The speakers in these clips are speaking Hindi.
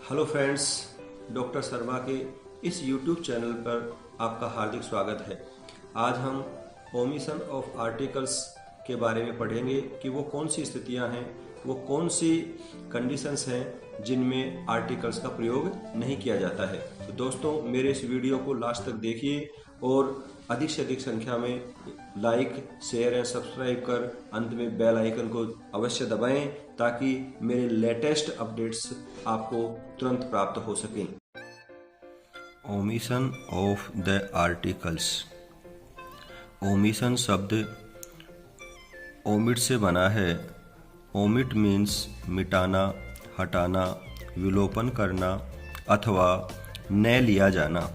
हेलो फ्रेंड्स, डॉक्टर शर्मा के इस YouTube चैनल पर आपका हार्दिक स्वागत है। आज हम ओमिशन ऑफ आर्टिकल्स के बारे में पढ़ेंगे कि वो कौन सी स्थितियां हैं, वो कौन सी कंडीशंस हैं जिनमें आर्टिकल्स का प्रयोग नहीं किया जाता है। तो दोस्तों, मेरे इस वीडियो को लास्ट तक देखिए और अधिक से अधिक संख्या में लाइक, शेयर एंड सब्सक्राइब कर अंत में बेल आइकन को अवश्य दबाएं ताकि मेरे लेटेस्ट अपडेट्स आपको तुरंत प्राप्त हो सकें। Omission of the articles. Omission शब्द ओमिट से बना है। ओमिट मीन्स मिटाना, हटाना, विलोपन करना अथवा न लिया जाना।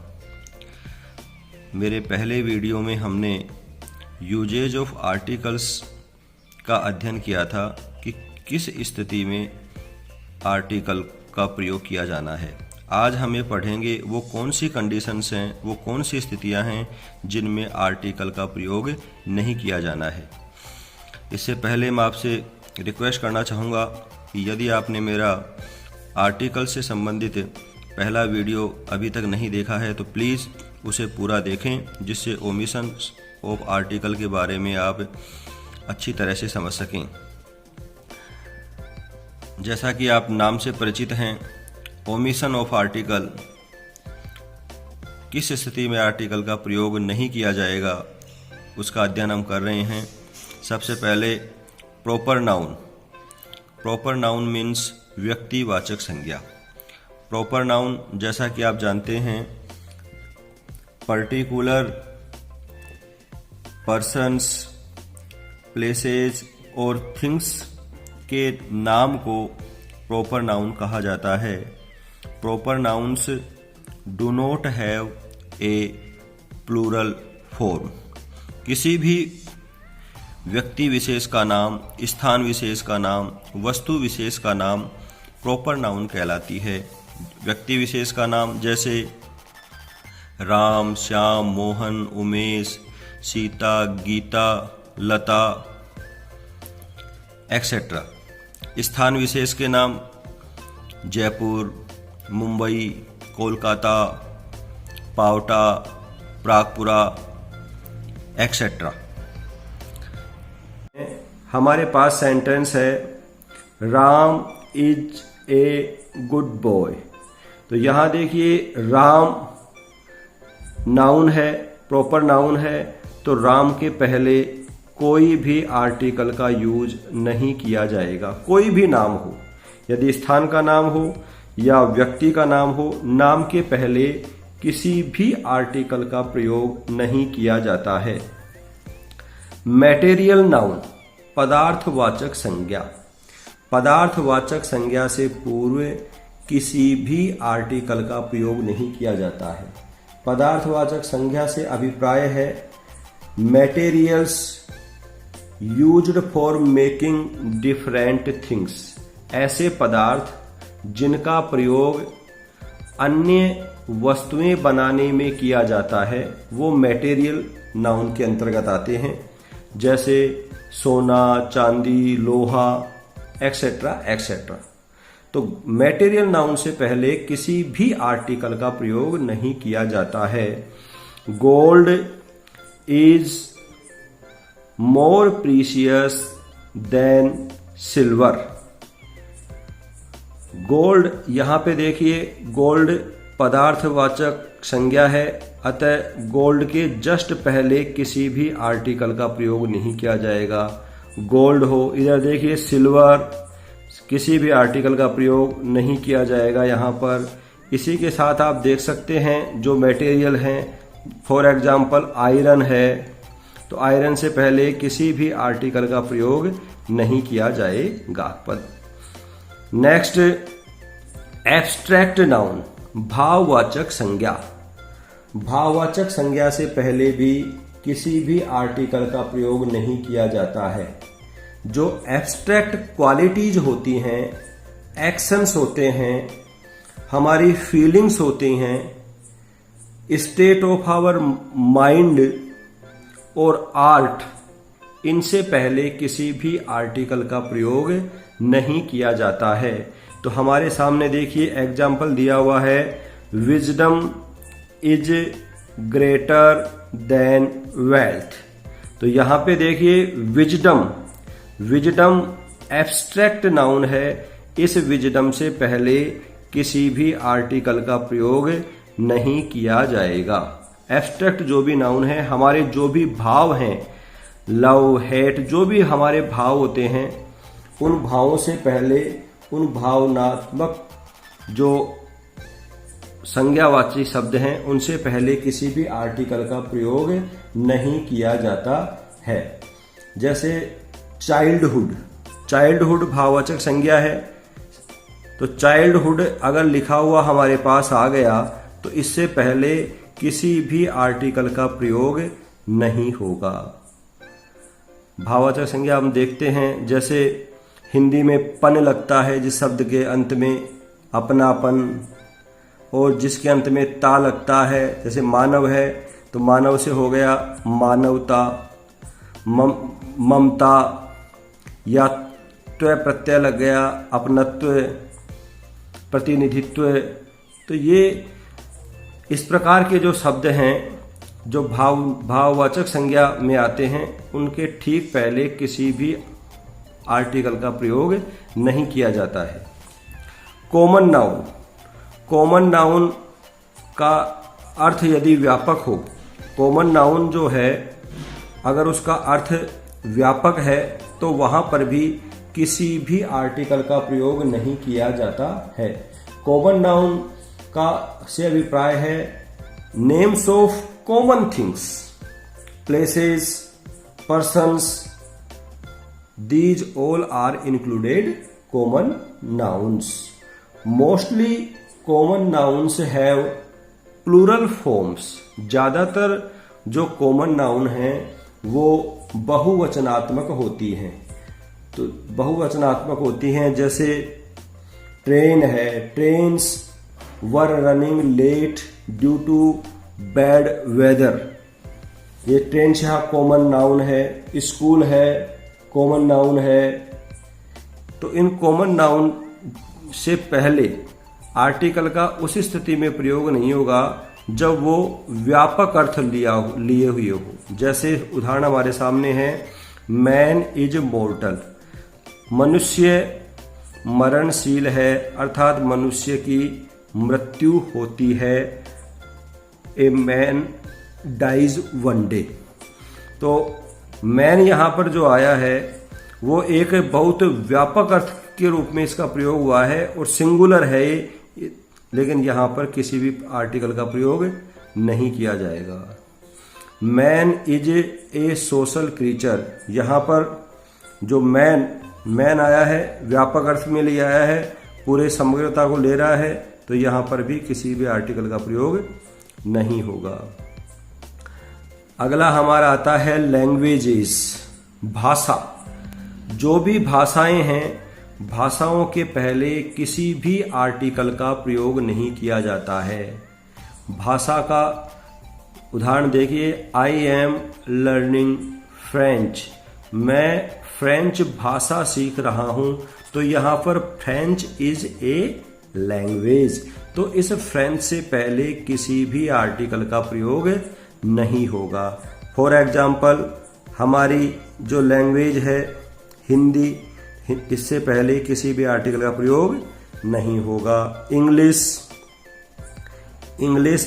मेरे पहले वीडियो में हमने यूजेज ऑफ आर्टिकल्स का अध्ययन किया था कि किस स्थिति में आर्टिकल का प्रयोग किया जाना है। आज हमें पढ़ेंगे वो कौन सी कंडीशंस हैं, वो कौन सी स्थितियां हैं जिनमें आर्टिकल का प्रयोग नहीं किया जाना है। इससे पहले मैं आपसे रिक्वेस्ट करना चाहूँगा कि यदि आपने मेरा आर्टिकल से संबंधित पहला वीडियो अभी तक नहीं देखा है तो प्लीज़ उसे पूरा देखें, जिससे ओमिशन ऑफ आर्टिकल के बारे में आप अच्छी तरह से समझ सकें। जैसा कि आप नाम से परिचित हैं, ओमिशन ऑफ आर्टिकल, किस स्थिति में आर्टिकल का प्रयोग नहीं किया जाएगा उसका अध्ययन हम कर रहे हैं। सबसे पहले proper noun. Proper noun means व्यक्तिवाचक संज्ञा। प्रॉपर नाउन जैसा कि आप जानते हैं, पर्टिकुलर पर्सन्स, प्लेसेस और थिंग्स के नाम को प्रॉपर नाउन कहा जाता है। Proper nouns do not have a plural form. किसी भी व्यक्ति विशेष का नाम, स्थान विशेष का नाम, वस्तु विशेष का नाम प्रॉपर नाउन कहलाती है। व्यक्ति विशेष का नाम जैसे राम, श्याम, मोहन, उमेश, सीता, गीता, लता एक्सेट्रा। स्थान विशेष के नाम जयपुर, मुंबई, कोलकाता, पावटा, प्रागपुरा एक्सेट्रा। हमारे पास सेंटेंस है Ram is a good boy. तो यहां देखिए, राम नाउन है, प्रॉपर नाउन है, तो राम के पहले कोई भी आर्टिकल का यूज नहीं किया जाएगा। कोई भी नाम हो, यदि स्थान का नाम हो या व्यक्ति का नाम हो, नाम के पहले किसी भी आर्टिकल का प्रयोग नहीं किया जाता है। मैटेरियल नाउन, पदार्थवाचक संज्ञा। पदार्थवाचक संज्ञा से पूर्व किसी भी आर्टिकल का प्रयोग नहीं किया जाता है। पदार्थवाचक संज्ञा से अभिप्राय है materials used for making different things. ऐसे पदार्थ जिनका प्रयोग अन्य वस्तुएं बनाने में किया जाता है, वो मटेरियल नाउन के अंतर्गत आते हैं। जैसे सोना, चांदी, लोहा एक्सेट्रा एक्सेट्रा। तो मटेरियल नाउन से पहले किसी भी आर्टिकल का प्रयोग नहीं किया जाता है। Gold is more precious than silver. Gold, यहां पे देखिए, गोल्ड पदार्थवाचक संज्ञा है, अतः गोल्ड के जस्ट पहले किसी भी आर्टिकल का प्रयोग नहीं किया जाएगा। गोल्ड हो, इधर देखिए सिल्वर, किसी भी आर्टिकल का प्रयोग नहीं किया जाएगा यहाँ पर। इसी के साथ आप देख सकते हैं जो मटेरियल हैं, फॉर एग्जांपल आयरन है, तो आयरन से पहले किसी भी आर्टिकल का प्रयोग नहीं किया जाएगा। नेक्स्ट, एब्स्ट्रैक्ट नाउन, भाववाचक संज्ञा। भाववाचक संज्ञा से पहले भी किसी भी आर्टिकल का प्रयोग नहीं किया जाता है। जो एब्स्ट्रैक्ट क्वालिटीज होती हैं, एक्शंस होते हैं, हमारी फीलिंग्स होती हैं, स्टेट ऑफ आवर माइंड और आर्ट, इनसे पहले किसी भी आर्टिकल का प्रयोग नहीं किया जाता है। तो हमारे सामने देखिए एग्जाम्पल दिया हुआ है, wisdom is greater than wealth. तो यहाँ पे देखिए विजडम एब्स्ट्रैक्ट नाउन है। इस विजडम से पहले किसी भी आर्टिकल का प्रयोग नहीं किया जाएगा। एब्स्ट्रैक्ट जो भी नाउन है, हमारे जो भी भाव हैं, लव, हेट, जो भी हमारे भाव होते हैं, उन भावों से पहले, उन भावनात्मक जो संज्ञावाची शब्द हैं, उनसे पहले किसी भी आर्टिकल का प्रयोग नहीं किया जाता है। जैसे चाइल्डहुड भाववाचक संज्ञा है, तो चाइल्डहुड अगर लिखा हुआ हमारे पास आ गया तो इससे पहले किसी भी आर्टिकल का प्रयोग नहीं होगा। भाववाचक संज्ञा हम देखते हैं, जैसे हिंदी में पन लगता है जिस शब्द के अंत में, अपनापन, और जिसके अंत में ता लगता है, जैसे मानव है तो मानव से हो गया मानवता, ममता, या त्व प्रत्यय लग गया अपनत्व, प्रतिनिधित्व। तो ये इस प्रकार के जो शब्द हैं जो भाववाचक संज्ञा में आते हैं, उनके ठीक पहले किसी भी आर्टिकल का प्रयोग नहीं किया जाता है। कॉमन नाउन का अर्थ यदि व्यापक हो, कॉमन नाउन जो है अगर उसका अर्थ व्यापक है तो वहां पर भी किसी भी आर्टिकल का प्रयोग नहीं किया जाता है। कॉमन नाउन का से अभिप्राय है names of common things, places, persons, these all are included common nouns. Mostly common nouns have plural forms. ज्यादातर जो कॉमन नाउन हैं वो बहुवचनात्मक होती हैं। तो बहुवचनात्मक होती हैं, जैसे ट्रेन है, trains were running late due to bad weather, ये ट्रेन यहाँ कॉमन नाउन है। स्कूल है, कॉमन नाउन है। तो इन कॉमन नाउन से पहले आर्टिकल का उस स्थिति में प्रयोग नहीं होगा जब वो व्यापक अर्थ लिए हुए हो। जैसे उदाहरण हमारे सामने है, मैन इज मोर्टल, मनुष्य मरणशील है, अर्थात मनुष्य की मृत्यु होती है। A man dies one day. तो मैन यहाँ पर जो आया है वो एक बहुत व्यापक अर्थ के रूप में इसका प्रयोग हुआ है और सिंगुलर है ये, लेकिन यहाँ पर किसी भी आर्टिकल का प्रयोग नहीं किया जाएगा। Man is a social creature, यहाँ पर जो मैन आया है व्यापक अर्थ में ले आया है, पूरे समग्रता को ले रहा है, तो यहाँ पर भी किसी भी आर्टिकल का प्रयोग नहीं होगा। अगला हमारा आता है लैंग्वेजेस, भाषा। जो भी भाषाएं हैं, भाषाओं के पहले किसी भी आर्टिकल का प्रयोग नहीं किया जाता है। भाषा का उदाहरण देखिए, आई एम लर्निंग फ्रेंच, मैं फ्रेंच भाषा सीख रहा हूं। तो यहाँ पर फ्रेंच इज ए लैंग्वेज, तो इस फ्रेंच से पहले किसी भी आर्टिकल का प्रयोग नहीं होगा। फॉर एग्जाम्पल, हमारी जो लैंग्वेज है हिंदी, इससे पहले किसी भी आर्टिकल का प्रयोग नहीं होगा। English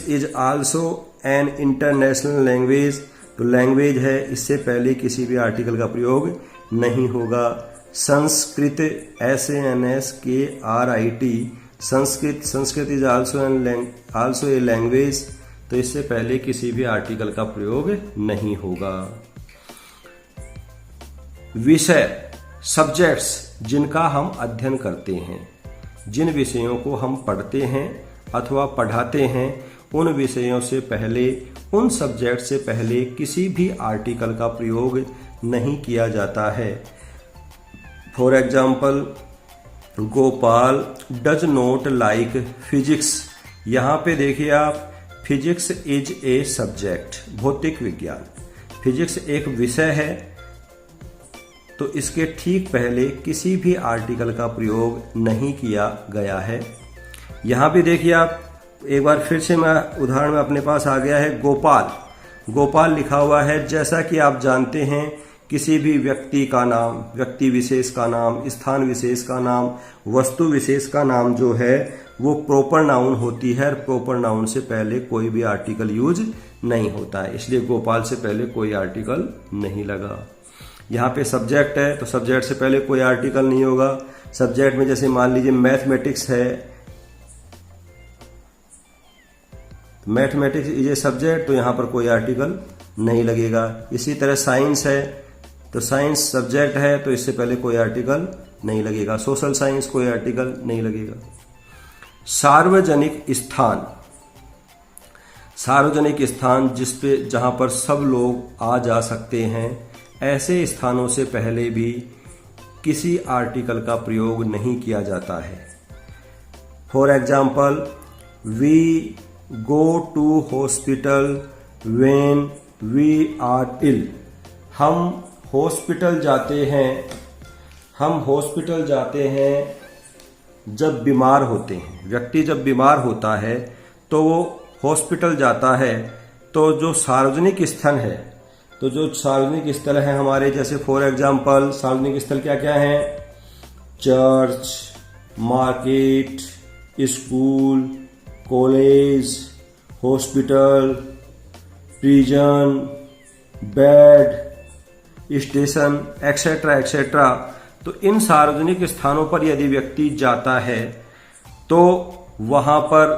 is also an international language, तो लैंग्वेज है, इससे पहले किसी भी आर्टिकल का प्रयोग नहीं होगा। Sanskrit SANSKRIT, Sanskrit is also a language, तो इससे पहले किसी भी आर्टिकल का प्रयोग नहीं होगा। विषय, सब्जेक्ट्स जिनका हम अध्ययन करते हैं, जिन विषयों को हम पढ़ते हैं अथवा पढ़ाते हैं, उन विषयों से पहले, उन सब्जेक्ट से पहले किसी भी आर्टिकल का प्रयोग नहीं किया जाता है। For example, Gopal does not like physics. यहाँ पे देखिए आप, फिजिक्स इज ए सब्जेक्ट, भौतिक विज्ञान। फिजिक्स एक विषय है, तो इसके ठीक पहले किसी भी आर्टिकल का प्रयोग नहीं किया गया है। यहाँ भी देखिए आप, एक बार फिर से मैं उदाहरण में अपने पास आ गया है गोपाल। गोपाल लिखा हुआ है। जैसा कि आप जानते हैं, किसी भी व्यक्ति का नाम, व्यक्ति विशेष का नाम, स्थान विशेष का नाम, वस्तु विशेष का नाम जो है वो प्रॉपर नाउन होती है। प्रॉपर नाउन से पहले कोई भी आर्टिकल यूज नहीं होता है, इसलिए गोपाल से पहले कोई आर्टिकल नहीं लगा। यहाँ पे सब्जेक्ट है तो सब्जेक्ट से पहले कोई आर्टिकल नहीं होगा। सब्जेक्ट में जैसे मान लीजिए मैथमेटिक्स है, मैथमेटिक्स इज ए सब्जेक्ट, तो यहाँ पर कोई आर्टिकल नहीं लगेगा। इसी तरह साइंस है तो साइंस सब्जेक्ट है तो इससे पहले कोई आर्टिकल नहीं लगेगा। सोशल साइंस कोई आर्टिकल नहीं लगेगा। सार्वजनिक स्थान, सार्वजनिक स्थान जहां पर सब लोग आ जा सकते हैं, ऐसे स्थानों से पहले भी किसी आर्टिकल का प्रयोग नहीं किया जाता है। For example, we go to hospital when we are ill. हम हॉस्पिटल जाते हैं, हम हॉस्पिटल जाते हैं जब बीमार होते हैं। व्यक्ति जब बीमार होता है तो वो हॉस्पिटल जाता है। तो जो सार्वजनिक स्थल है, तो जो सार्वजनिक स्थल है हमारे, जैसे फॉर एग्जाम्पल सार्वजनिक स्थल क्या क्या है? Church, market, school, college, hospital, prison, bed, station, etcetera etcetera. तो इन सार्वजनिक स्थानों पर यदि व्यक्ति जाता है तो वहां पर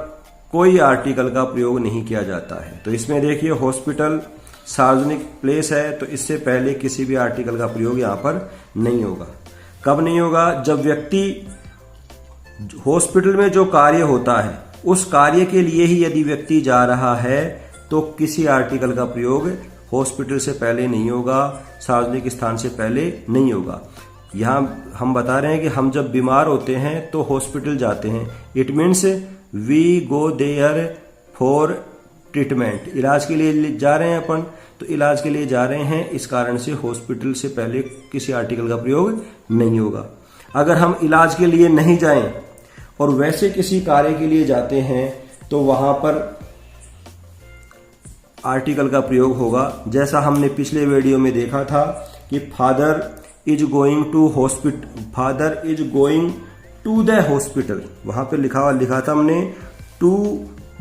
कोई आर्टिकल का प्रयोग नहीं किया जाता है। तो इसमें देखिए, हॉस्पिटल सार्वजनिक प्लेस है तो इससे पहले किसी भी आर्टिकल का प्रयोग यहां पर नहीं होगा। कब नहीं होगा? जब व्यक्ति हॉस्पिटल में जो कार्य होता है उस कार्य के लिए ही यदि व्यक्ति जा रहा है तो किसी आर्टिकल का प्रयोग हॉस्पिटल से पहले नहीं होगा, सार्वजनिक स्थान से पहले नहीं होगा। यहाँ हम बता रहे हैं कि हम जब बीमार होते हैं तो हॉस्पिटल जाते हैं। It means we go there for treatment. इलाज के लिए जा रहे हैं अपन, तो इलाज के लिए जा रहे हैं, इस कारण से हॉस्पिटल से पहले किसी आर्टिकल का प्रयोग नहीं होगा। अगर हम इलाज के लिए नहीं जाएं और वैसे किसी कार्य के लिए जाते हैं तो वहां पर आर्टिकल का प्रयोग होगा। जैसा हमने पिछले वीडियो में देखा था कि father is going to hospital, father is going to the hospital, वहां पे लिखा था हमने टू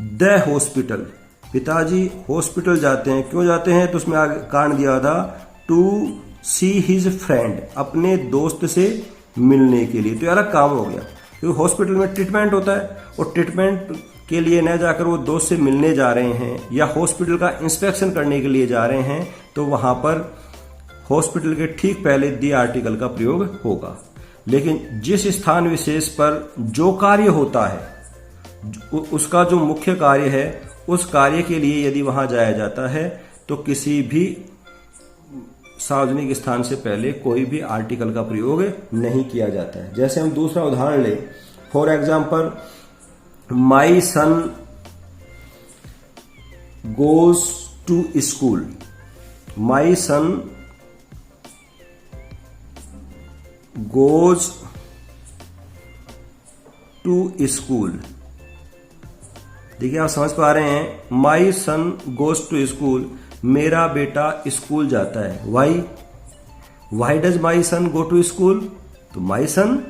द हॉस्पिटल। पिताजी हॉस्पिटल जाते हैं, क्यों जाते हैं? तो उसमें आगे कारण दिया था टू सी हिज फ्रेंड, अपने दोस्त से मिलने के लिए। तो ये अलग काम हो गया, क्योंकि हॉस्पिटल में ट्रीटमेंट होता है और ट्रीटमेंट के लिए न जाकर वो दोस्त से मिलने जा रहे हैं या हॉस्पिटल का इंस्पेक्शन करने के लिए जा रहे हैं, तो वहां पर हॉस्पिटल के ठीक पहले दी आर्टिकल का प्रयोग होगा। लेकिन जिस स्थान विशेष पर जो कार्य होता है, उसका जो मुख्य कार्य है, उस कार्य के लिए यदि वहां जाया जाता है तो किसी भी सार्वजनिक स्थान से पहले कोई भी आर्टिकल का प्रयोग नहीं किया जाता है। जैसे हम दूसरा उदाहरण लें, for example, my son goes to school. My son goes to school. देखिए, आप समझ पा रहे हैं, my son goes to school, मेरा बेटा स्कूल जाता है। Why does my son go to school? तो my son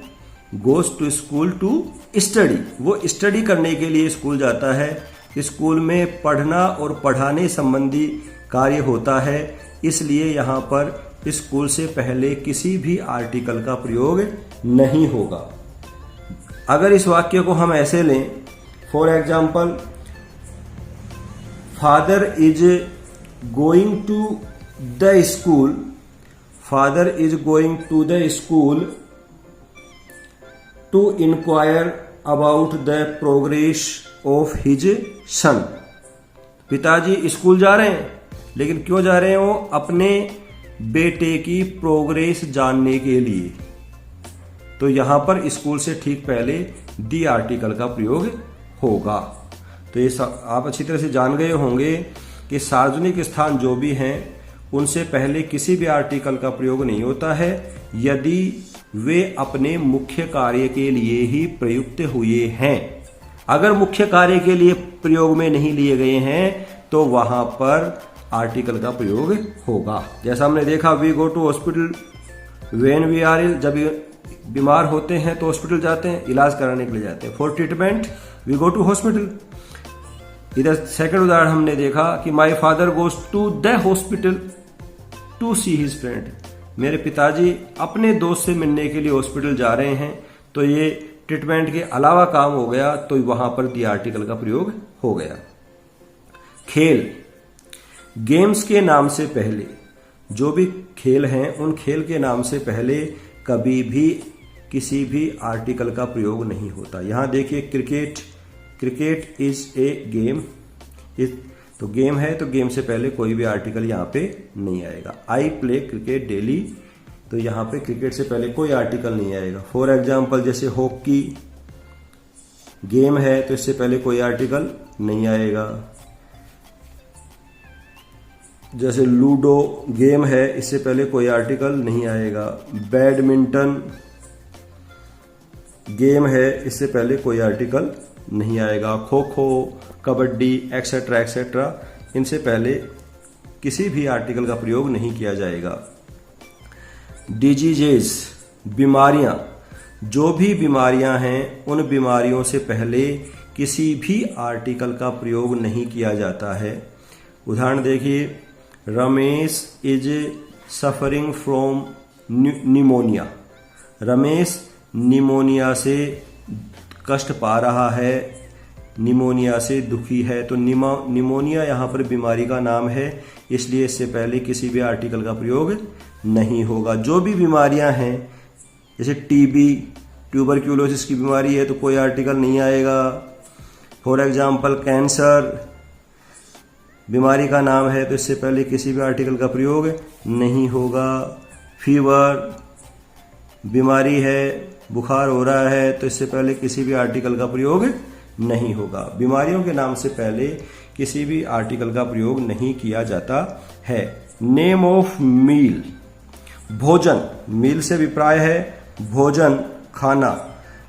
goes to school to study, वो स्टडी करने के लिए स्कूल जाता है। स्कूल में पढ़ना और पढ़ाने संबंधी कार्य होता है, इसलिए यहाँ पर स्कूल से पहले किसी भी आर्टिकल का प्रयोग नहीं होगा। अगर इस वाक्य को हम ऐसे लें, for example, father is going to the school, father is going to the school to inquire about the progress of his son. पिताजी स्कूल जा रहे हैं, लेकिन क्यों जा रहे हैं? वो अपने बेटे की प्रोग्रेस जानने के लिए। तो यहां पर स्कूल से ठीक पहले दी आर्टिकल का प्रयोग होगा। तो ये आप अच्छी तरह से जान गए होंगे कि सार्वजनिक स्थान जो भी हैं उनसे पहले किसी भी आर्टिकल का प्रयोग नहीं होता है यदि वे अपने मुख्य कार्य के लिए ही प्रयुक्त हुए हैं। अगर मुख्य कार्य के लिए प्रयोग में नहीं लिए गए हैं तो वहां पर आर्टिकल का प्रयोग होगा। जैसा हमने देखा, we go to hospital when we are ill, जब बीमार होते हैं तो हॉस्पिटल जाते हैं, इलाज कराने के लिए जाते हैं। For treatment we go to hospital. इधर सेकंड उदाहरण हमने देखा कि my father goes to the hospital to see his friend. मेरे पिताजी अपने दोस्त से मिलने के लिए हॉस्पिटल जा रहे हैं, तो ये ट्रीटमेंट के अलावा काम हो गया, तो वहां पर दी आर्टिकल का प्रयोग हो गया। खेल, गेम्स के नाम से पहले जो भी खेल हैं उन खेल के नाम से पहले कभी भी किसी भी आर्टिकल का प्रयोग नहीं होता। यहां देखिए cricket, cricket is a game, तो गेम है तो गेम से पहले कोई भी आर्टिकल यहां पे नहीं आएगा। आई प्ले क्रिकेट डेली, तो यहां पे क्रिकेट से पहले कोई आर्टिकल नहीं आएगा। फॉर एग्जाम्पल जैसे हॉकी गेम है तो इससे पहले कोई आर्टिकल नहीं आएगा। जैसे लूडो गेम है, इससे पहले कोई आर्टिकल नहीं आएगा। बैडमिंटन गेम है, इससे पहले कोई आर्टिकल नहीं आएगा। खो खो, कबड्डी एक्सेट्रा एक्सेट्रा, इनसे पहले किसी भी आर्टिकल का प्रयोग नहीं किया जाएगा। डिजीजेस, बीमारियां, जो भी बीमारियां हैं उन बीमारियों से पहले किसी भी आर्टिकल का प्रयोग नहीं किया जाता है। उदाहरण देखिए, Ramesh is suffering from pneumonia. Ramesh pneumonia से कष्ट पा रहा है, निमोनिया से दुखी है, तो निमोनिया यहाँ पर बीमारी का नाम है, इसलिए इससे पहले किसी भी आर्टिकल का प्रयोग नहीं होगा। जो भी बीमारियां हैं जैसे टीबी, ट्यूबरक्यूलोसिस की बीमारी है तो कोई आर्टिकल नहीं आएगा। फॉर एग्जाम्पल कैंसर बीमारी का नाम है तो इससे पहले किसी भी आर्टिकल का प्रयोग नहीं होगा। फीवर बीमारी है, बुखार हो रहा है, तो इससे पहले किसी भी आर्टिकल का प्रयोग नहीं होगा। बीमारियों के नाम से पहले किसी भी आर्टिकल का प्रयोग नहीं किया जाता है। नेम ऑफ मील, भोजन, मील से अभिप्राय है भोजन, खाना।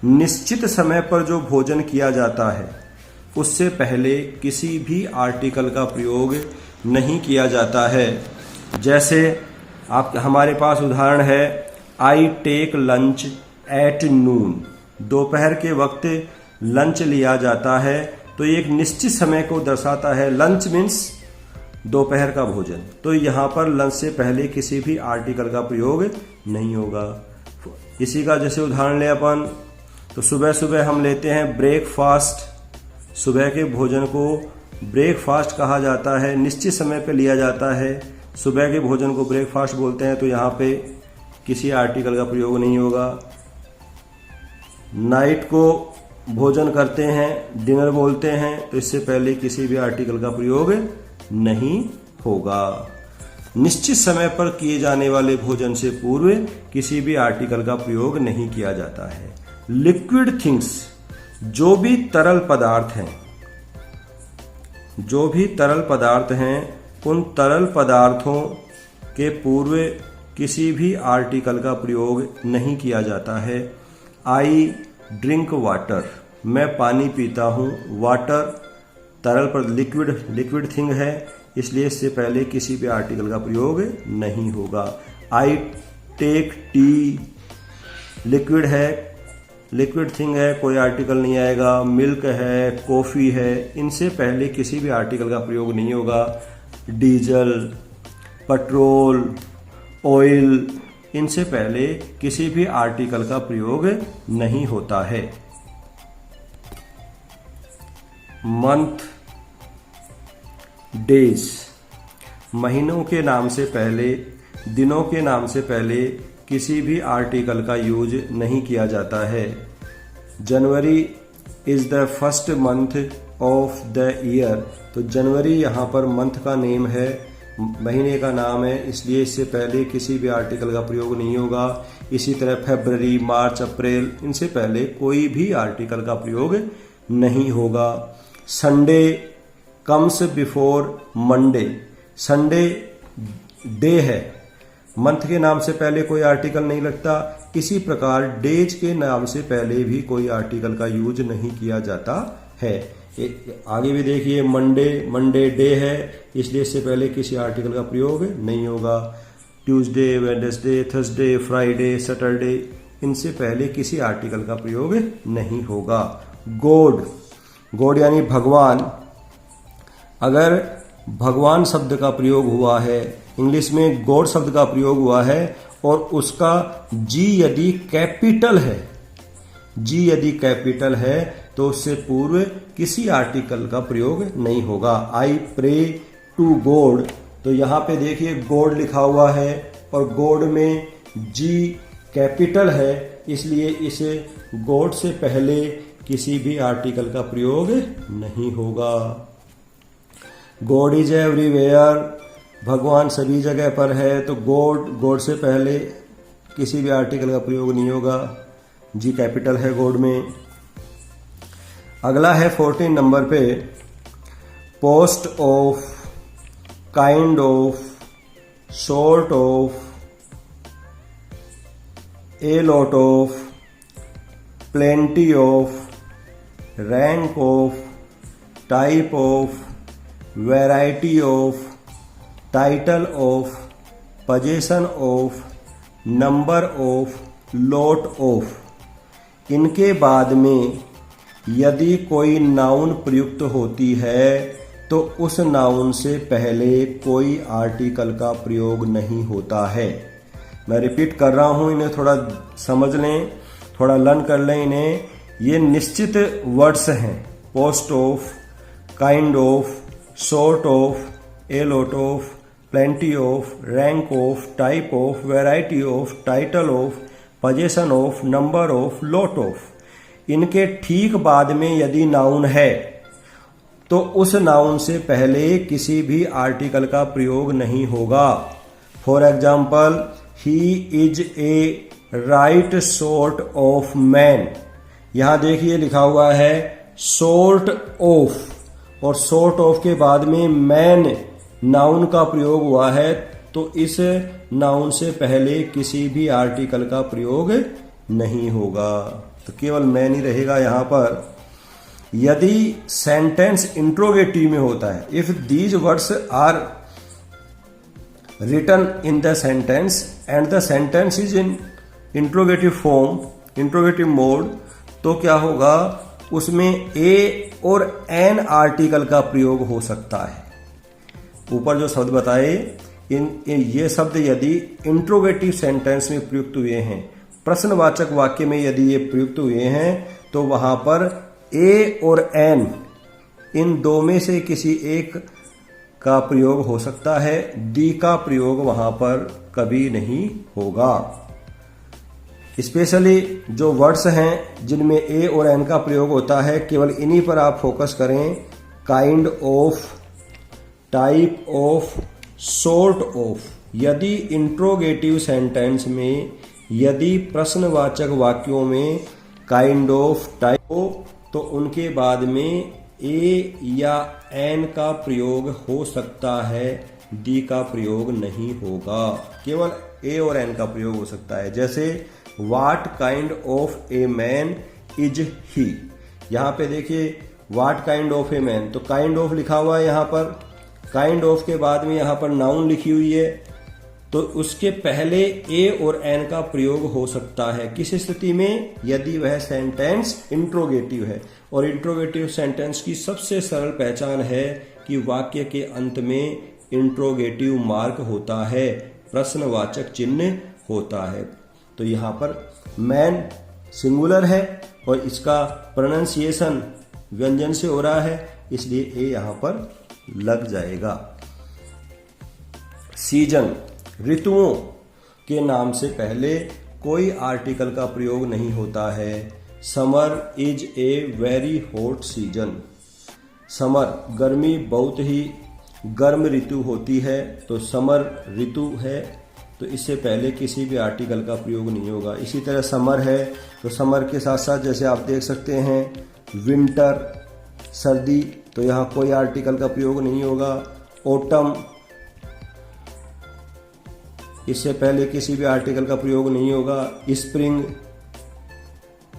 निश्चित समय पर जो भोजन किया जाता है उससे पहले किसी भी आर्टिकल का प्रयोग नहीं किया जाता है। जैसे आप हमारे पास उदाहरण है, I take lunch at noon, दोपहर के वक्त लंच लिया जाता है, तो ये एक निश्चित समय को दर्शाता है। लंच मीन्स दोपहर का भोजन, तो यहां पर लंच से पहले किसी भी आर्टिकल का प्रयोग नहीं होगा। इसी का जैसे उदाहरण ले अपन, तो सुबह सुबह हम लेते हैं ब्रेकफास्ट, सुबह के भोजन को ब्रेकफास्ट कहा जाता है, निश्चित समय पे लिया जाता है, सुबह के भोजन को ब्रेकफास्ट बोलते हैं, तो यहाँ पे किसी आर्टिकल का प्रयोग नहीं होगा। नाइट को भोजन करते हैं, डिनर बोलते हैं, तो इससे पहले किसी भी आर्टिकल का प्रयोग नहीं होगा। निश्चित समय पर किए जाने वाले भोजन से पूर्व किसी भी आर्टिकल का प्रयोग नहीं किया जाता है। लिक्विड थिंग्स, जो भी तरल पदार्थ हैं, जो भी तरल पदार्थ हैं, उन तरल पदार्थों के पूर्व किसी भी आर्टिकल का प्रयोग नहीं किया जाता है। आई ड्रिंक वाटर, मैं पानी पीता हूँ। वाटर तरल पर लिक्विड थिंग है, इसलिए इससे पहले किसी भी आर्टिकल का प्रयोग नहीं होगा। आई टेक टी, लिक्विड है, लिक्विड थिंग है, कोई आर्टिकल नहीं आएगा। मिल्क है, कॉफी है, इनसे पहले किसी भी आर्टिकल का प्रयोग नहीं होगा। डीजल, पेट्रोल, ऑयल, इनसे पहले किसी भी आर्टिकल का प्रयोग नहीं होता है। मंथ, डेज, महीनों के नाम से पहले, दिनों के नाम से पहले किसी भी आर्टिकल का यूज नहीं किया जाता है। जनवरी is the first month of the year, तो जनवरी यहाँ पर मंथ का नेम है, महीने का नाम है, इसलिए इससे पहले किसी भी आर्टिकल का प्रयोग नहीं होगा। इसी तरह फरवरी, मार्च, अप्रैल, इनसे पहले कोई भी आर्टिकल का प्रयोग नहीं होगा। Sunday comes before Monday, Sunday day है, मंथ के नाम से पहले कोई आर्टिकल नहीं लगता। इसी प्रकार डेज के नाम से पहले भी कोई आर्टिकल का यूज नहीं किया जाता है। आगे भी देखिए, मंडे डे है, इसलिए इससे पहले किसी आर्टिकल का प्रयोग नहीं होगा। Tuesday, Wednesday, Thursday, Friday, Saturday, इनसे पहले किसी आर्टिकल का प्रयोग नहीं होगा। गॉड यानी भगवान, अगर भगवान शब्द का प्रयोग हुआ है, इंग्लिश में गॉड शब्द का प्रयोग हुआ है और उसका जी यदि कैपिटल है तो उससे पूर्व किसी आर्टिकल का प्रयोग नहीं होगा। आई प्रे टू गॉड, तो यहां पे देखिए गॉड लिखा हुआ है और गॉड में जी कैपिटल है, इसलिए इसे गॉड से पहले किसी भी आर्टिकल का प्रयोग नहीं होगा। गॉड इज एवरीवेयर, भगवान सभी जगह पर है, तो गॉड से पहले किसी भी आर्टिकल का प्रयोग नहीं होगा, जी कैपिटल है गॉड में। अगला है 14 नंबर पे, post of, kind of, sort of, a lot of, plenty of, rank of, type of, variety of, title of, position of, number of, lot of. इनके बाद में यदि कोई नाउन प्रयुक्त होती है तो उस नाउन से पहले कोई आर्टिकल का प्रयोग नहीं होता है। मैं रिपीट कर रहा हूं, इन्हें थोड़ा समझ लें, थोड़ा लर्न कर लें इन्हें। ये निश्चित वर्ड्स हैं, post of, kind of, sort of, a lot of, plenty of, rank of, type of, variety of, title of, position of, number of, lot of. इनके ठीक बाद में यदि नाउन है तो उस नाउन से पहले किसी भी आर्टिकल का प्रयोग नहीं होगा। For example, he is a right sort of man, यहां देखिए लिखा हुआ है सॉर्ट ऑफ, और सॉर्ट ऑफ के बाद में मैन नाउन का प्रयोग हुआ है, तो इस नाउन से पहले किसी भी आर्टिकल का प्रयोग नहीं होगा, तो केवल मैन ही रहेगा यहां पर। यदि सेंटेंस इंट्रोगेटिव में होता है, if these words are written in the sentence and the sentence is in interrogative form, interrogative mode, तो क्या होगा, उसमें ए और एन आर्टिकल का प्रयोग हो सकता है। ऊपर जो शब्द बताए, ये शब्द यदि इंट्रोगेटिव सेंटेंस में प्रयुक्त हुए हैं, प्रश्नवाचक वाक्य में यदि ये प्रयुक्त हुए हैं, तो वहां पर ए और एन, इन दो में से किसी एक का प्रयोग हो सकता है, डी का प्रयोग वहां पर कभी नहीं होगा। स्पेशली जो वर्ड्स हैं जिनमें ए और एन का प्रयोग होता है, केवल इन्हीं पर आप फोकस करें। Kind of, type of, sort of. यदि इंट्रोगेटिव सेंटेंस में, यदि प्रश्नवाचक वाक्यों में काइंड ऑफ, टाइप ऑफ, तो उनके बाद में ए या एन का प्रयोग हो सकता है, डी का प्रयोग नहीं होगा, केवल ए और एन का प्रयोग हो सकता है। जैसे what kind of a man is he, यहां पे देखिए what kind of a man, तो काइंड ऑफ लिखा हुआ है यहां पर, काइंड ऑफ के बाद में यहां पर नाउन लिखी हुई है, तो उसके पहले ए और एन का प्रयोग हो सकता है। किस स्थिति में, यदि वह सेंटेंस इंट्रोगेटिव है, और इंट्रोगेटिव सेंटेंस की सबसे सरल पहचान है कि वाक्य के अंत में इंट्रोगेटिव मार्क होता है, प्रश्नवाचक चिन्ह होता है। तो यहां पर मैन सिंगुलर है और इसका प्रोनाउंसिएशन व्यंजन से हो रहा है, इसलिए ए यहां पर लग जाएगा। सीजन, ऋतुओं के नाम से पहले कोई आर्टिकल का प्रयोग नहीं होता है। Summer is a very hot season, summer गर्मी बहुत ही गर्म ऋतु होती है, तो समर ऋतु है, तो इससे पहले किसी भी आर्टिकल का प्रयोग नहीं होगा। इसी तरह समर है, तो समर के साथ साथ जैसे आप देख सकते हैं विंटर, सर्दी, तो यहाँ कोई आर्टिकल का प्रयोग नहीं होगा। ऑटम, इससे पहले किसी भी आर्टिकल का प्रयोग नहीं होगा। स्प्रिंग,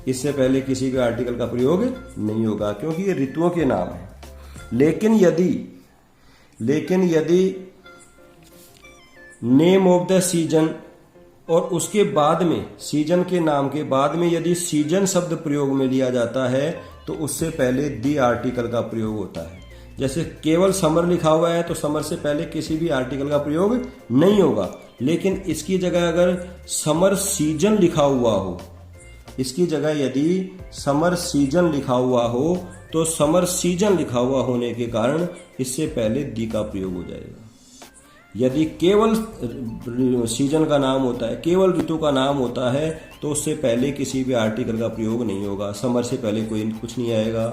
इससे पहले किसी भी आर्टिकल का प्रयोग नहीं होगा क्योंकि ये ऋतुओं के नाम हैं। लेकिन यदि नेम ऑफ द सीजन और उसके बाद में, सीजन के नाम के बाद में यदि सीजन शब्द प्रयोग में लिया जाता है तो उससे पहले दी आर्टिकल का प्रयोग होता है। जैसे केवल समर लिखा हुआ है तो समर से पहले किसी भी आर्टिकल का प्रयोग नहीं होगा। लेकिन इसकी जगह अगर समर सीजन लिखा हुआ हो, इसकी जगह यदि समर सीजन लिखा हुआ हो तो समर सीजन लिखा हुआ होने के कारण इससे पहले दी का प्रयोग हो जाएगा। यदि केवल सीजन का नाम होता है, केवल ऋतु का नाम होता है तो उससे पहले किसी भी आर्टिकल का प्रयोग नहीं होगा। समर से पहले कुछ नहीं आएगा,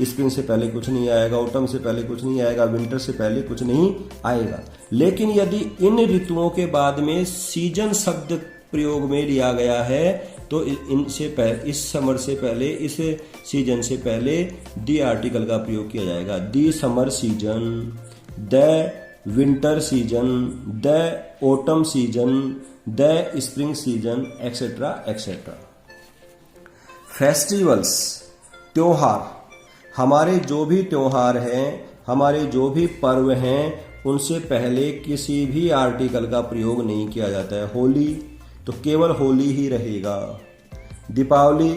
स्प्रिंग से पहले कुछ नहीं आएगा, ऑटम से पहले कुछ नहीं आएगा, विंटर से पहले कुछ नहीं आएगा। लेकिन यदि इन ऋतुओं के बाद में सीजन शब्द प्रयोग में लिया गया है तो इस समर से पहले, इस सीजन से पहले दी आर्टिकल का प्रयोग किया जाएगा। The summer season, the winter season, the autumn season, the spring season, etcetera etcetera. Festivals, त्योहार, हमारे जो भी त्योहार हैं, हमारे जो भी पर्व हैं, उनसे पहले किसी भी आर्टिकल का प्रयोग नहीं किया जाता है। होली तो केवल होली ही रहेगा, दीपावली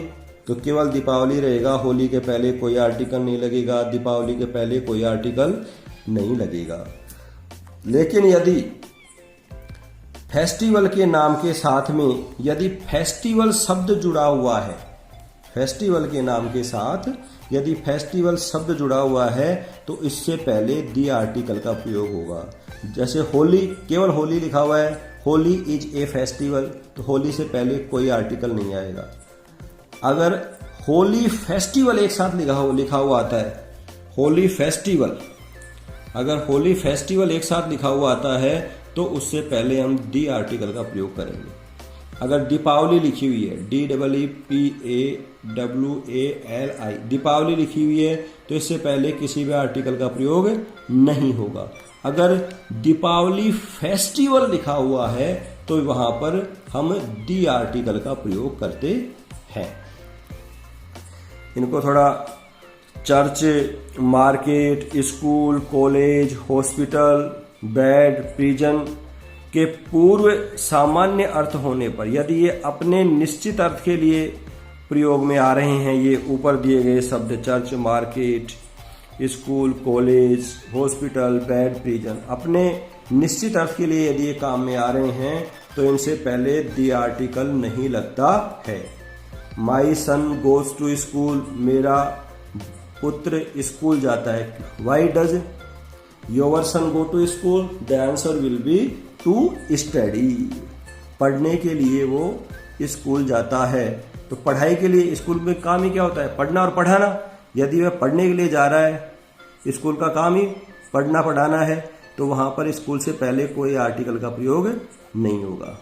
तो केवल दीपावली रहेगा, होली के पहले कोई आर्टिकल नहीं लगेगा, दीपावली के पहले कोई आर्टिकल नहीं लगेगा। लेकिन यदि फेस्टिवल के नाम के साथ में यदि फेस्टिवल शब्द जुड़ा हुआ है, फेस्टिवल के नाम के साथ यदि फेस्टिवल शब्द जुड़ा हुआ है तो इससे पहले दी आर्टिकल का प्रयोग होगा। जैसे होली, केवल होली लिखा हुआ है, होली इज ए फेस्टिवल, तो होली से पहले कोई आर्टिकल नहीं आएगा। अगर होली फेस्टिवल एक साथ लिखा हुआ आता है, होली फेस्टिवल, अगर होली फेस्टिवल एक साथ लिखा हुआ आता है तो उससे पहले हम दी आर्टिकल का प्रयोग करेंगे। अगर दीपावली लिखी हुई है, DEEPAWALI, दीपावली लिखी हुई है तो इससे पहले किसी भी आर्टिकल का प्रयोग नहीं होगा। अगर दीपावली फेस्टिवल लिखा हुआ है तो वहां पर हम दी आर्टिकल का प्रयोग करते हैं। इनको थोड़ा church, market, school, college, hospital, bed, prison के पूर्व सामान्य अर्थ होने पर यदि ये अपने निश्चित अर्थ के लिए प्रयोग में आ रहे हैं, ये ऊपर दिए गए शब्द church, market, school, college, hospital, bed, prison अपने निश्चित अर्थ के लिए यदि ये काम में आ रहे हैं तो इनसे पहले दी आर्टिकल नहीं लगता है। My son goes to school, मेरा पुत्र स्कूल जाता है। Why does your son go to school? The answer will be to study, पढ़ने के लिए वो स्कूल जाता है। तो पढ़ाई के लिए स्कूल में काम ही क्या होता है? पढ़ना और पढ़ाना। यदि वह पढ़ने के लिए जा रहा है, स्कूल का काम ही पढ़ना पढ़ाना है, तो वहां पर स्कूल से पहले कोई आर्टिकल का प्रयोग नहीं होगा।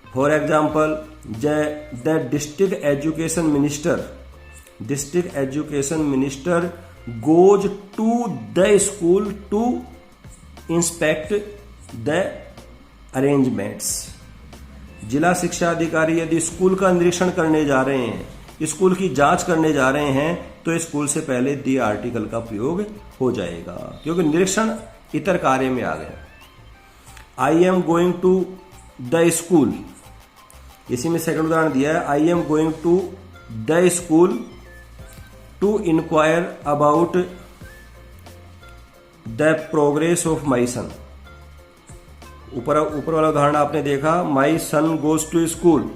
For example, the district education minister goes to the school to inspect the arrangements. जिला शिक्षा अधिकारी यदि स्कूल का निरीक्षण करने जा रहे हैं, स्कूल की जांच करने जा रहे हैं, तो स्कूल से पहले दी आर्टिकल का प्रयोग हो जाएगा, क्योंकि निरीक्षण इतर कार्य में आ गया। I am going to the school, इसी में सेकंड उदाहरण दिया है। I am going to the school to inquire about the progress of my son. ऊपर वाला उदाहरण आपने देखा, my son goes to school,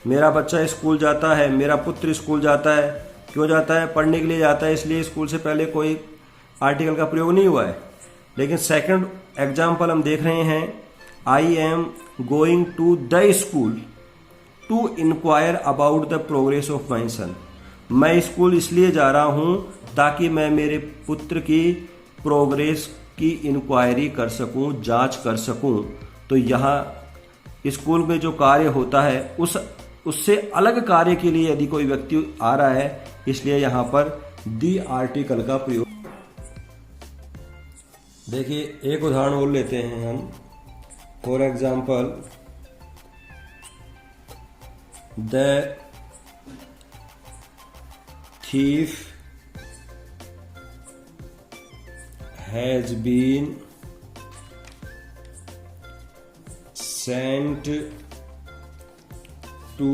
मेरा बच्चा स्कूल जाता है, मेरा पुत्र स्कूल जाता है। क्यों जाता है? पढ़ने के लिए जाता है, इसलिए स्कूल से पहले कोई आर्टिकल का प्रयोग नहीं हुआ है। लेकिन सेकंड एग्जाम्पल हम देख रहे हैं, I am going to the school to inquire about the progress of my son. मैं स्कूल इसलिए जा रहा हूं ताकि मैं मेरे पुत्र की प्रोग्रेस की इंक्वायरी कर सकूं, जांच कर सकूं। तो यहाँ स्कूल में जो कार्य होता है उससे अलग कार्य के लिए यदि कोई व्यक्ति आ रहा है, इसलिए यहां पर दी आर्टिकल का प्रयोग। देखिए एक उदाहरण और लेते हैं हम। For example, the thief has been sent to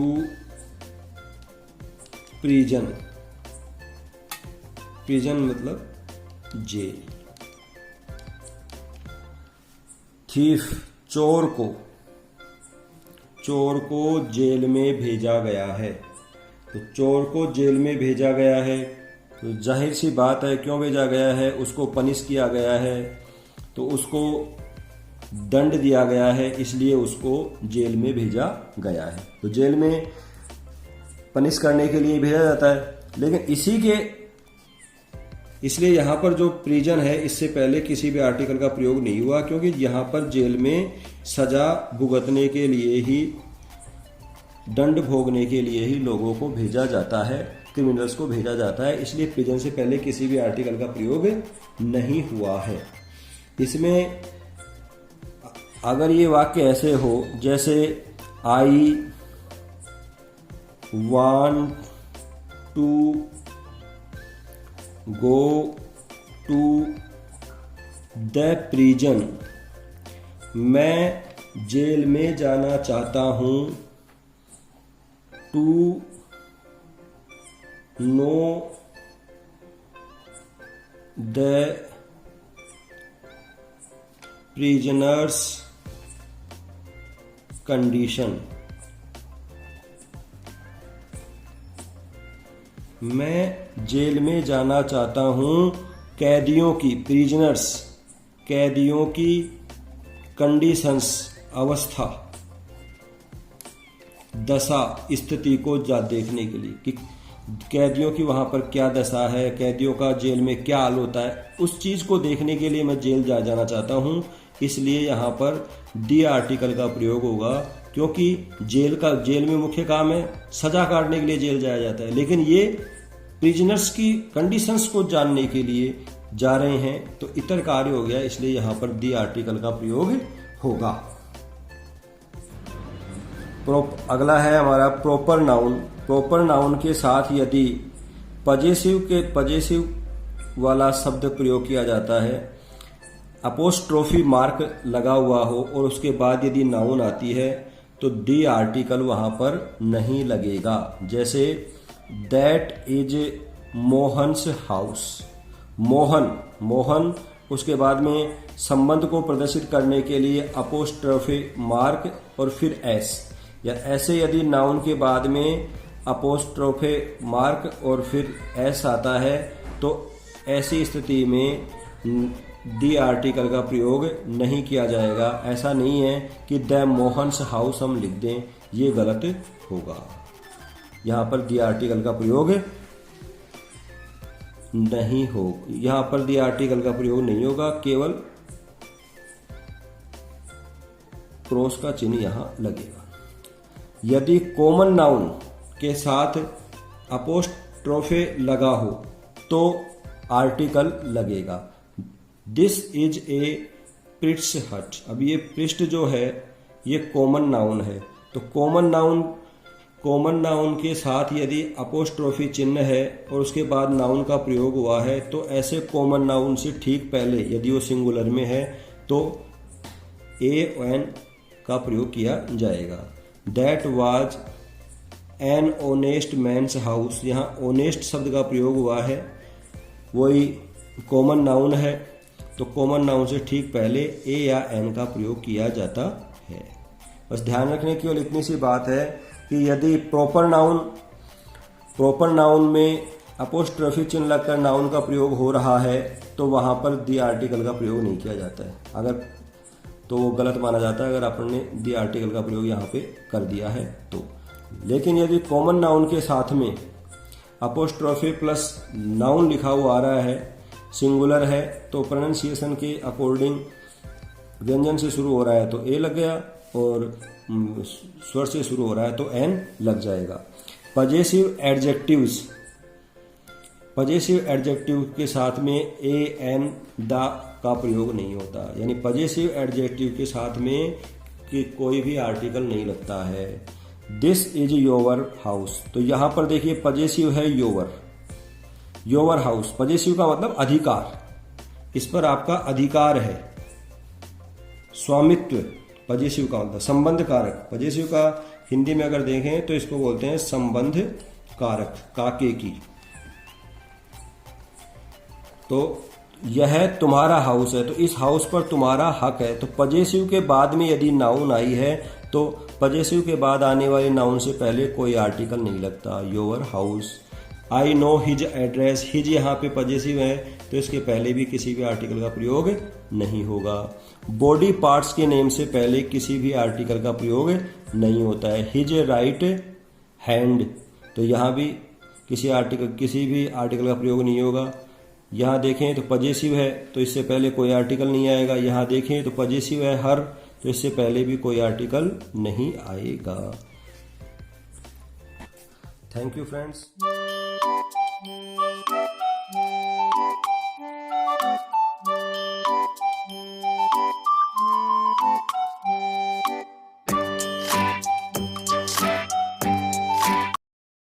prison। prison मतलब जेल। thief चोर को जेल में भेजा गया है। तो चोर को जेल में भेजा गया है, तो जाहिर सी बात है क्यों भेजा गया है, उसको पनिश किया गया है, तो उसको दंड दिया गया है, इसलिए उसको जेल में भेजा गया है। तो जेल में पनिश करने के लिए भेजा जाता है। लेकिन इसलिए यहाँ पर जो प्रिजन है, इससे पहले किसी भी आर्टिकल का प्रयोग नहीं हुआ, क्योंकि यहाँ पर जेल में सजा भुगतने के लिए ही, दंड भोगने के लिए ही लोगों को भेजा जाता है, क्रिमिनल्स को भेजा जाता है। इसलिए प्रिजन से पहले किसी भी आर्टिकल का प्रयोग नहीं हुआ है। इसमें अगर ये वाक्य ऐसे हो जैसे I want to go to the prison, मैं जेल में जाना चाहता हूं, to know the prisoners condition, मैं जेल में जाना चाहता हूं कैदियों की, प्रिजनर्स कैदियों की कंडीशंस अवस्था, दशा स्थिति को देखने के लिए कि कैदियों की वहां पर क्या दशा है, कैदियों का जेल में क्या हाल होता है, उस चीज को देखने के लिए मैं जेल जाना चाहता हूं। इसलिए यहाँ पर दी आर्टिकल का प्रयोग होगा, क्योंकि जेल में मुख्य काम है सजा काटने के लिए जेल जाया जाता है, लेकिन ये प्रिजनर्स की कंडीशंस को जानने के लिए जा रहे हैं, तो इतर कार्य हो गया, इसलिए यहाँ पर दी आर्टिकल का प्रयोग होगा। अगला है हमारा प्रॉपर नाउन। प्रॉपर नाउन के साथ यदि पजेसिव वाला शब्द प्रयोग किया जाता है, अपोस्ट्रोफी मार्क लगा हुआ हो और उसके बाद यदि नाउन आती है, तो दी आर्टिकल वहां पर नहीं लगेगा। जैसे that is Mohan's house, Mohan उसके बाद में संबंध को प्रदर्शित करने के लिए अपोस्ट्रोफी मार्क और फिर एस, या ऐसे यदि नाउन के बाद में अपोस्ट्रोफे मार्क और फिर एस आता है, तो ऐसी स्थिति में दी आर्टिकल का प्रयोग नहीं किया जाएगा। ऐसा नहीं है कि द मोहन्स हाउस हम लिख दें, ये गलत होगा। यहाँ पर दी आर्टिकल का प्रयोग नहीं हो, यहाँ पर दी आर्टिकल का प्रयोग नहीं होगा, केवल क्रॉस का चिन्ह यहाँ लगेगा। यदि कॉमन नाउन के साथ अपोस्ट्रोफे लगा हो तो आर्टिकल लगेगा। दिस इज ए पृष्ठ हट। अब ये पृष्ठ जो है ये कॉमन नाउन है, तो कॉमन नाउन के साथ यदि अपोस्ट्रोफी चिन्ह है और उसके बाद नाउन का प्रयोग हुआ है, तो ऐसे कॉमन नाउन से ठीक पहले यदि वो सिंगुलर में है तो ए एन का प्रयोग किया जाएगा। That was an honest man's house, यहाँ ऑनेस्ट शब्द का प्रयोग हुआ है, वही कॉमन नाउन है, तो कॉमन नाउन से ठीक पहले ए या एन का प्रयोग किया जाता है। बस ध्यान रखने की केवल इतनी सी बात है कि यदि प्रॉपर नाउन में अपोस्ट्रोफी चिन्ह लगकर नाउन का प्रयोग हो रहा है, तो वहां पर दी आर्टिकल का प्रयोग नहीं किया जाता है, अगर तो वो गलत माना जाता है अगर आपने दी आर्टिकल का प्रयोग यहाँ पे कर दिया है तो। लेकिन यदि कॉमन नाउन के साथ में अपोस्ट्रोफी प्लस नाउन लिखा हुआ आ रहा है, सिंगुलर है, तो प्रोनाउंसिएशन के अकॉर्डिंग व्यंजन से शुरू हो रहा है तो ए लग गया और स्वर से शुरू हो रहा है तो एन लग जाएगा। पजेसिव एडजेक्टिव के साथ में ए एन द का प्रयोग नहीं होता, यानी पजेसिव एडजेक्टिव के साथ में कि कोई भी आर्टिकल नहीं लगता है। दिस इज योर हाउस, तो यहां पर देखिए पजेसिव है योर, योर हाउस। पजेसिव का मतलब अधिकार, इस पर आपका अधिकार है। स्वामित्व पजेसिव का मतलब संबंध कारक। पजेसिव का हिंदी में अगर देखें तो इसको बोलते हैं संबंध कारक, काके की। तो यह तुम्हारा हाउस है, तो इस हाउस पर तुम्हारा हक है। तो पजेसिव के बाद में यदि नाउन आई है तो पजेसिव के बाद आने वाले नाउन से पहले कोई आर्टिकल नहीं लगता। Your house. I know his address, his यहाँ पे पजेसिव है तो इसके पहले भी किसी भी आर्टिकल का प्रयोग नहीं होगा। बॉडी पार्ट्स के नेम से पहले किसी भी आर्टिकल का प्रयोग नहीं होता है। हिज राइट हैंड, तो यहाँ भी किसी भी आर्टिकल का प्रयोग नहीं होगा। यहाँ देखें तो पजेसिव है तो इससे पहले कोई आर्टिकल नहीं आएगा। यहाँ देखें तो पजेसिव है हर, तो इससे पहले भी कोई आर्टिकल नहीं आएगा। Thank you friends.